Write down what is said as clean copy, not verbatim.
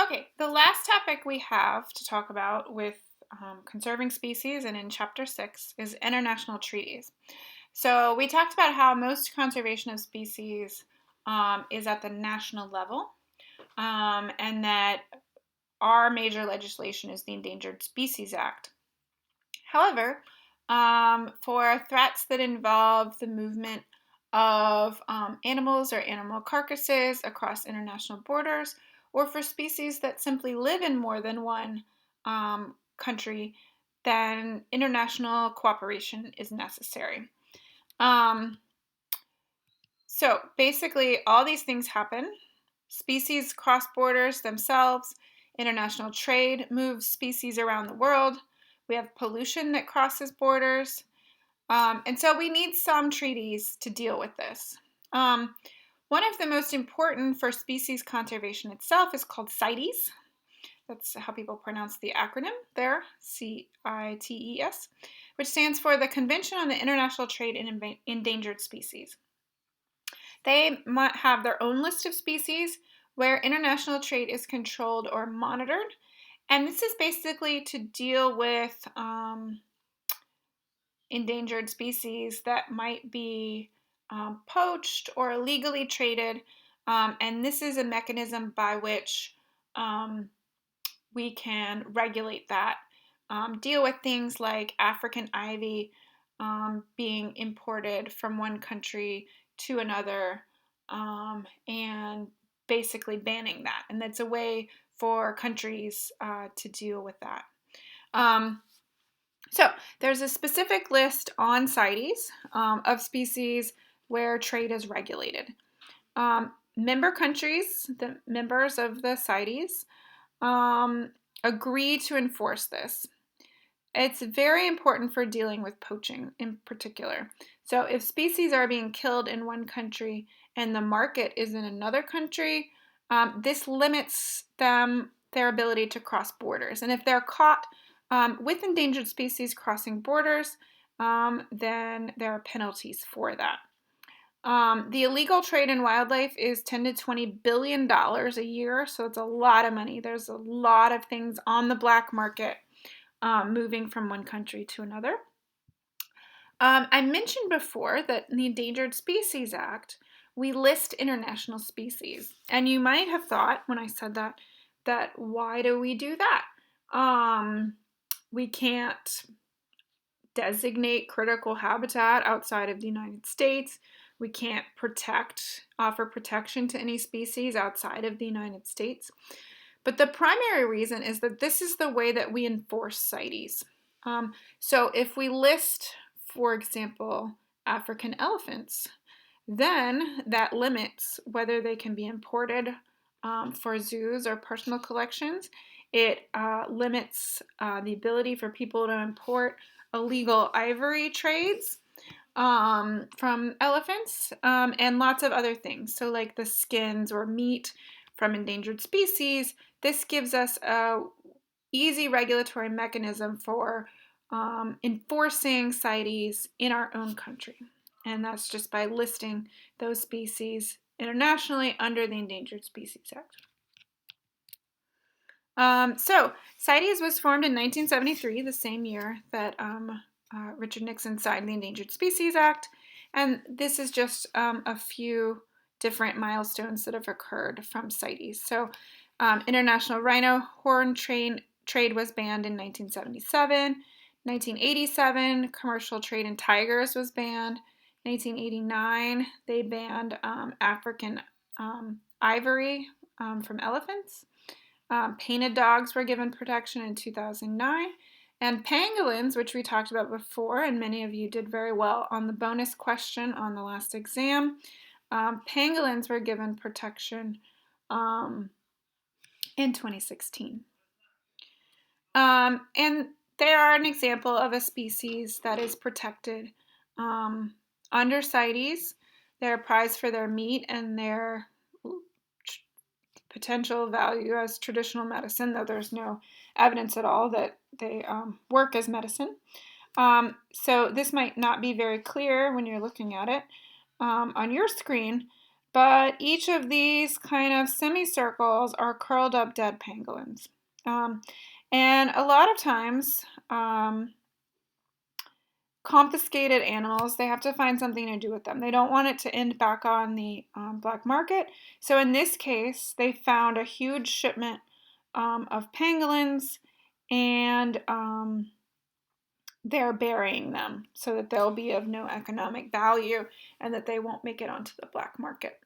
Okay, the last topic we have to talk about with conserving species and in chapter 6 is international treaties. So we talked about how most conservation of species is at the national level, and that our major legislation is the Endangered Species Act. However, for threats that involve the movement of animals or animal carcasses across international borders, or for species that simply live in more than one country, then international cooperation is necessary. Um, so basically, all these things happen. Species cross borders themselves. International trade moves species around the world. We have pollution that crosses borders. And so we need some treaties to deal with this. One of the most important for species conservation itself is called CITES. That's how people pronounce the acronym there, CITES, which stands for the Convention on the International Trade in Endangered Species. They might have their own list of species where international trade is controlled or monitored. And this is basically to deal with endangered species that might be poached or illegally traded. And this is a mechanism by which we can regulate that, deal with things like African ivy being imported from one country to another, and basically banning that. And that's a way for countries to deal with that. So there's a specific list on CITES of species where trade is regulated. Member countries, the members of the CITES, agree to enforce this. It's very important for dealing with poaching in particular. So if species are being killed in one country and the market is in another country, this limits their ability to cross borders. And if they're caught with endangered species crossing borders, then there are penalties for that. The illegal trade in wildlife is $10 to $20 billion a year, so it's a lot of money. There's a lot of things on the black market moving from one country to another. I mentioned before that in the Endangered Species Act, we list international species. And you might have thought when I said that why do we do that? We can't designate critical habitat outside of the United States. We can't offer protection to any species outside of the United States. But the primary reason is that this is the way that we enforce CITES. So if we list, for example, African elephants, then that limits whether they can be imported for zoos or personal collections. It limits the ability for people to import illegal ivory trades from elephants, and lots of other things. So like the skins or meat from endangered species. This gives us a easy regulatory mechanism for enforcing CITES in our own country. And that's just by listing those species internationally under the Endangered Species Act. So CITES was formed in 1973, the same year that Richard Nixon signed the Endangered Species Act. And this is just a few different milestones that have occurred from CITES. So international rhino horn trade was banned in 1977. 1987, commercial trade in tigers was banned. 1989, they banned African ivory from elephants. Painted dogs were given protection in 2009. And pangolins, which we talked about before, and many of you did very well on the bonus question on the last exam, pangolins were given protection in 2016. And they are an example of a species that is protected under CITES. They're prized for their meat and their potential value as traditional medicine, though there's no evidence at all that they work as medicine. So this might not be very clear when you're looking at it on your screen, But each of these kind of semicircles are curled up dead pangolins. Um, and a lot of times, confiscated animals, they have to find something to do with them. They don't want it to end back on the black market. So in this case, they found a huge shipment of pangolins, and they're burying them so that they'll be of no economic value and that they won't make it onto the black market.